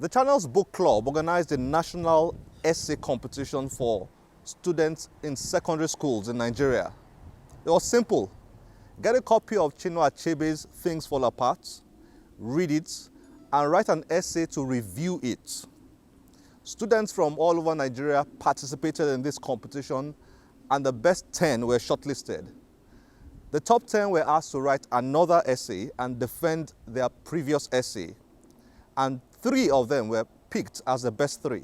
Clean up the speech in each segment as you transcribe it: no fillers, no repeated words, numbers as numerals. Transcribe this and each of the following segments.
The channel's book club organized a national essay competition for students in secondary schools in Nigeria. It was simple. Get a copy of Chinua Achebe's Things Fall Apart, read it, and write an essay to review it. Students from all over Nigeria participated in this competition, and the best 10 were shortlisted. The top 10 were asked to write another essay and defend their previous essay, and 3 of them were picked as the best 3.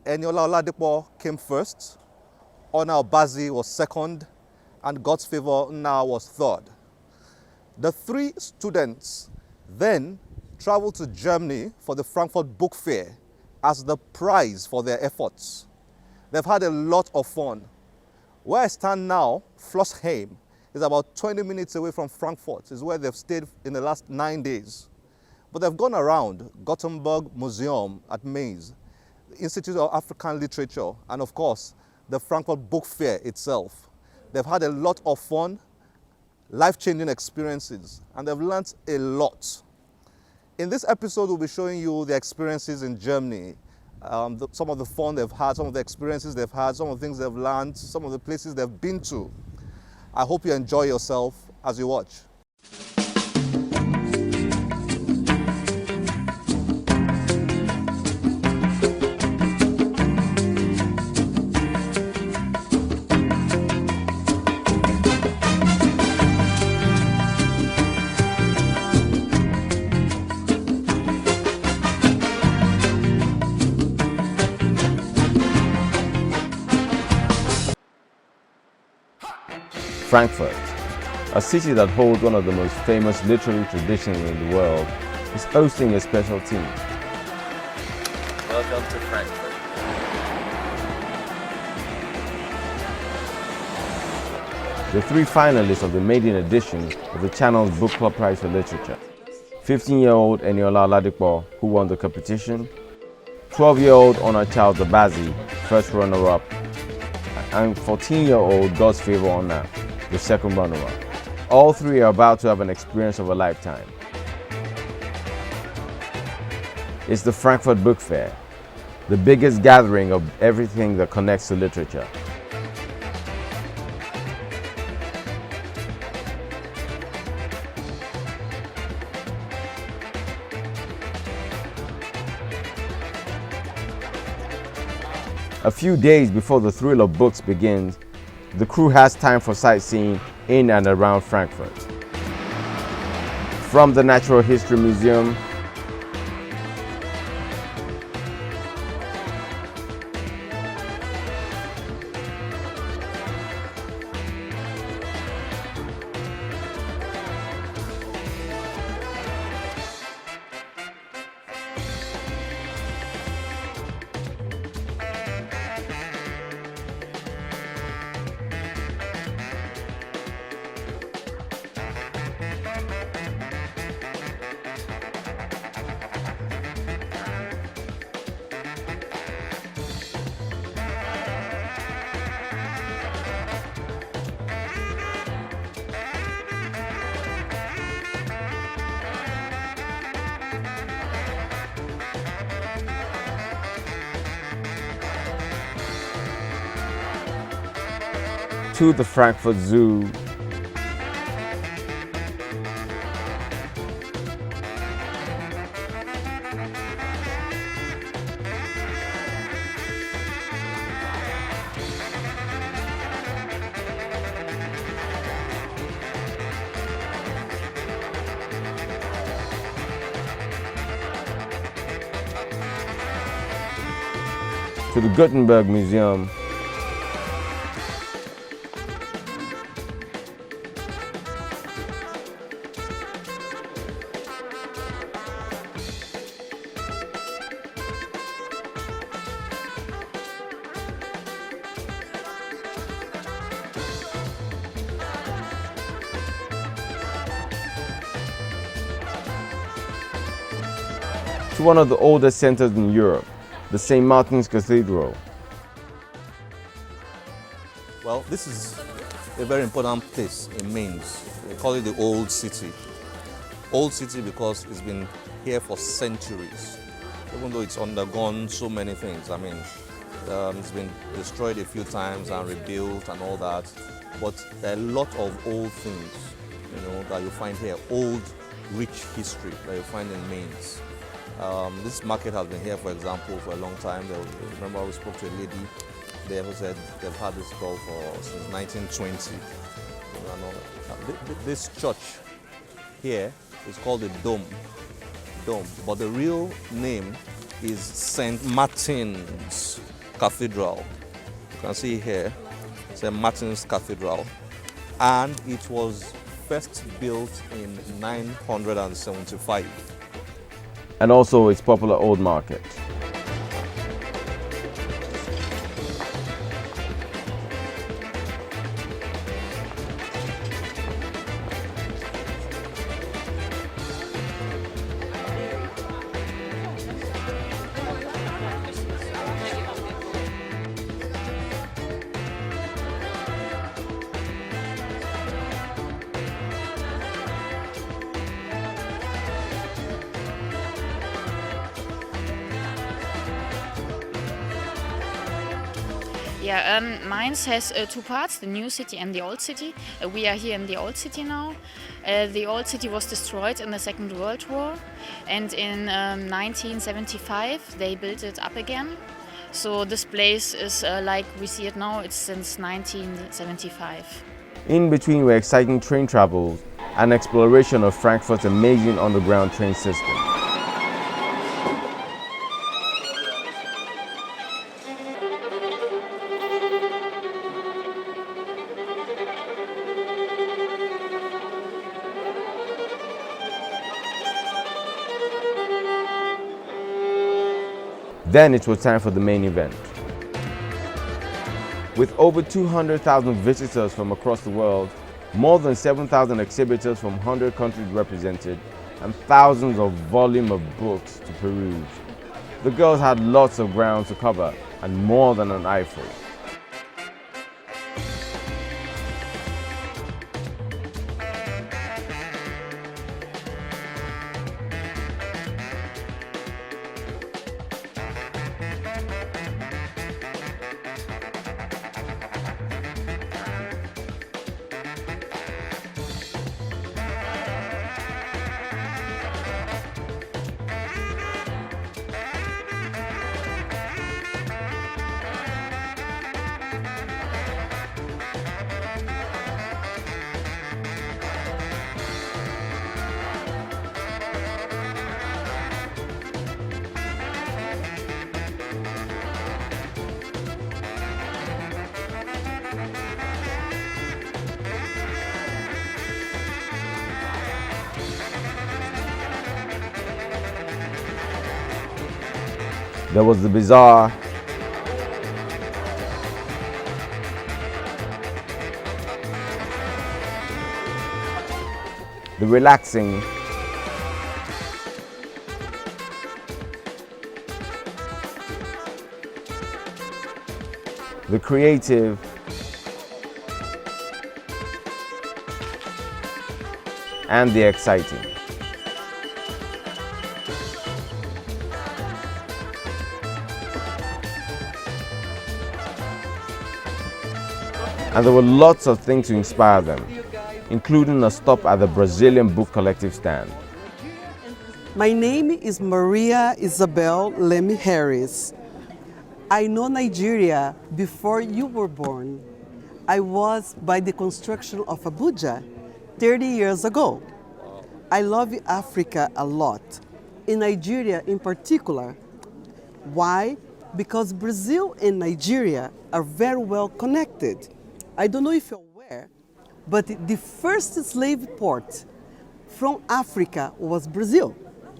Eniola Oladipo came first, Ona Obazi was second, and God's Favor Nna was third. The 3 students then traveled to Germany for the Frankfurt Book Fair as the prize for their efforts. They've had a lot of fun. Where I stand now, Flossheim, is about 20 minutes away from Frankfurt. It's where they've stayed in the last 9 days. But they've gone around Gothenburg Museum at Mainz, the Institute of African Literature, and of course, the Frankfurt Book Fair itself. They've had a lot of fun, life-changing experiences, and they've learned a lot. In this episode, we'll be showing you the experiences in Germany, some of the fun they've had, some of the experiences they've had, some of the things they've learned, some of the places they've been to. I hope you enjoy yourself as you watch. Frankfurt, a city that holds one of the most famous literary traditions in the world, is hosting a special team. Welcome to Frankfurt. The 3 finalists of the maiden edition of the channel's Book Club Prize for Literature. 15-year-old Eniola Oladipo, who won the competition, 12-year-old Ona Charles Obazi, first runner-up, and 14-year-old God's Favor Nna, the second runner-up. All 3 are about to have an experience of a lifetime. It's the Frankfurt Book Fair, the biggest gathering of everything that connects to literature. A few days before the thrill of books begins, the crew has time for sightseeing in and around Frankfurt. From the Natural History Museum, to the Frankfurt Zoo, to the Gutenberg Museum, to one of the oldest centers in Europe, the St. Martin's Cathedral. Well, this is a very important place in Mainz. They call it the Old City. Old City because it's been here for centuries. even though it's undergone so many things. I mean, it's been destroyed a few times and rebuilt and all that, but there are a lot of old things, that you find here, old, rich history that you find in Mainz. This market has been here, for example, for a long time. Remember, we spoke to a lady there who said they've had this store since 1920. This church here is called the Dome, but the real name is St. Martin's Cathedral. You can see here, St. Martin's Cathedral, and it was first built in 975. And also its popular old market. Yeah, Mainz has two parts, the new city and the old city. We are here in the old city now. The old city was destroyed in the Second World War, and in 1975 they built it up again. So this place is like we see it now, it's since 1975. In between were exciting train travels and exploration of Frankfurt's amazing underground train system. Then it was time for the main event. With over 200,000 visitors from across the world, more than 7,000 exhibitors from 100 countries represented, and thousands of volume of books to peruse, the girls had lots of ground to cover and more than an eyeful. There was the bazaar, the relaxing, the creative, and the exciting. And there were lots of things to inspire them, including a stop at the Brazilian Book Collective stand. My name is Maria Isabel Leme Harris. I know Nigeria before you were born. I was by the construction of Abuja 30 years ago. I love Africa a lot, in Nigeria in particular. Why? Because Brazil and Nigeria are very well connected. I don't know if you're aware, but the first slave port from Africa was Brazil.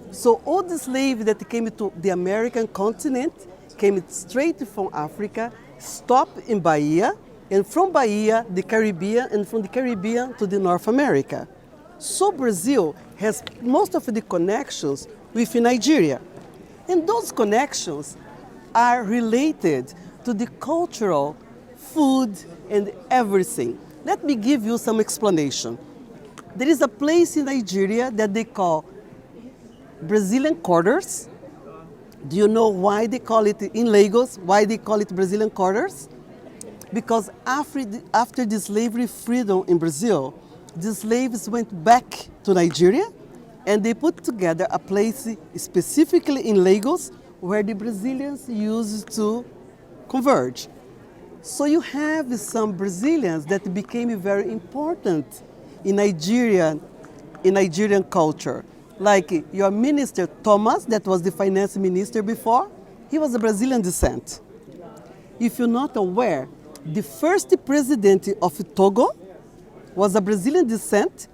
So all the slaves that came to the American continent came straight from Africa, stopped in Bahia, and from Bahia, the Caribbean, and from the Caribbean to the North America. So Brazil has most of the connections with Nigeria. And those connections are related to the cultural, food, and everything. Let me give you some explanation. There is a place in Nigeria that they call Brazilian quarters, Do you know why they call it in Lagos, why they call it Brazilian quarters? Because after the slavery freedom in Brazil, the slaves went back to Nigeria and they put together a place specifically in Lagos where the Brazilians used to converge. So you have some Brazilians that became very important in Nigerian culture. Like your minister, Thomas, that was the finance minister before, he was a Brazilian descent. If you're not aware, the first president of Togo was a Brazilian descent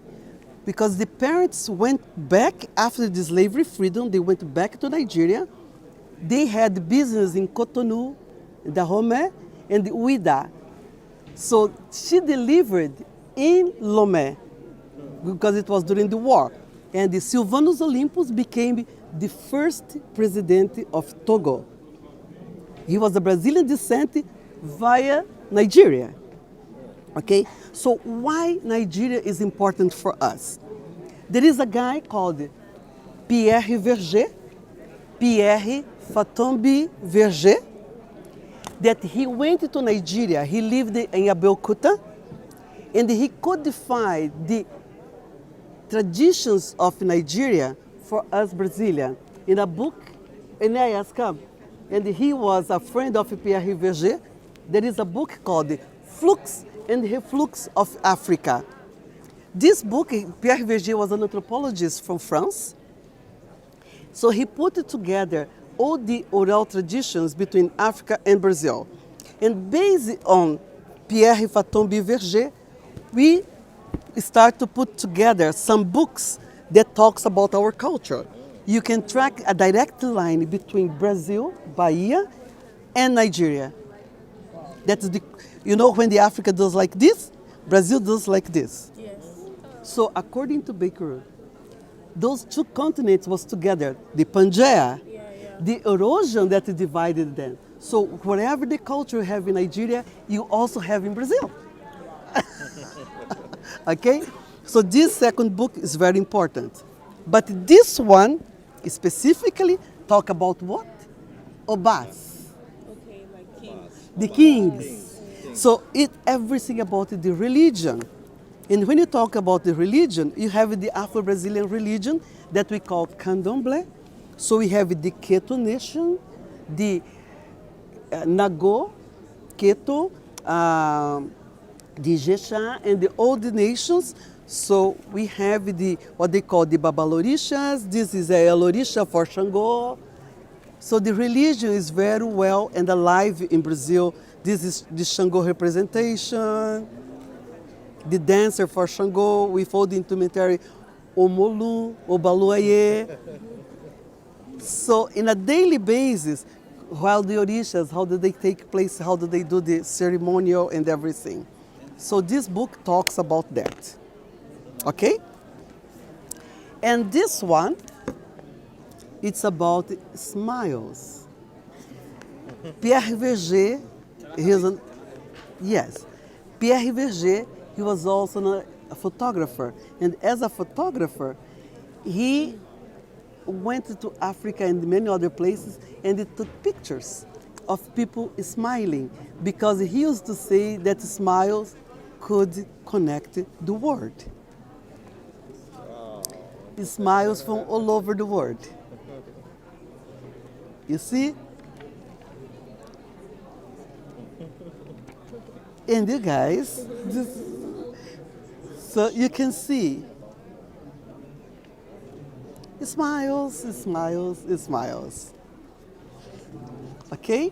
because the parents went back after the slavery freedom, they went back to Nigeria. They had business in Cotonou, Dahomey, and Ouida. So she delivered in Lomé because it was during the war. And the Silvanus Olympus became the first president of Togo. He was a Brazilian descent via Nigeria. Okay, so why Nigeria is important for us? There is a guy called Pierre Verger, Pierre Fatombi Verger, that he went to Nigeria. He lived in Abeokuta, and he codified the traditions of Nigeria for us Brazilians in a book, and I asked him, and he was a friend of Pierre Verger. There is a book called Flux and Reflux of Africa. This book, Pierre Verger was an anthropologist from France, so he put together all the oral traditions between Africa and Brazil. And based on Pierre Fatombi Verger, we start to put together some books that talks about our culture. You can track a direct line between Brazil, Bahia, and Nigeria. That's the, you know, when the Africa does like this, Brazil does like this. Yes. So according to Baker, those two continents was together, the Pangea, the erosion that divided them. So whatever the culture you have in Nigeria, you also have in Brazil. Okay? So this second book is very important. But this one specifically talk about what? Obas. Okay, like kings. The kings. So it everything about the religion. And when you talk about the religion, you have the Afro-Brazilian religion that we call Candomblé. So we have the Queto nation, the Nago, Queto, the Ijexá, and the old nations. So we have the what they call the Babalorishas. This is a Elorisha for Xangô. So the religion is very well and alive in Brazil. This is the Xangô representation. The dancer for Xangô with all the instrumentary Omolu, Obaluayê. So in a daily basis, while the orishas, how do they take place, how do they do the ceremonial and everything. So this book talks about that. Okay? And this one, it's about smiles. Pierre Verger, Pierre Verger, he was also a photographer. And as a photographer, he went to Africa and many other places and he took pictures of people smiling because he used to say that smiles could connect the world. Smiles from all over the world. You see? And you guys, so you can see. It smiles, it smiles, it smiles. Okay?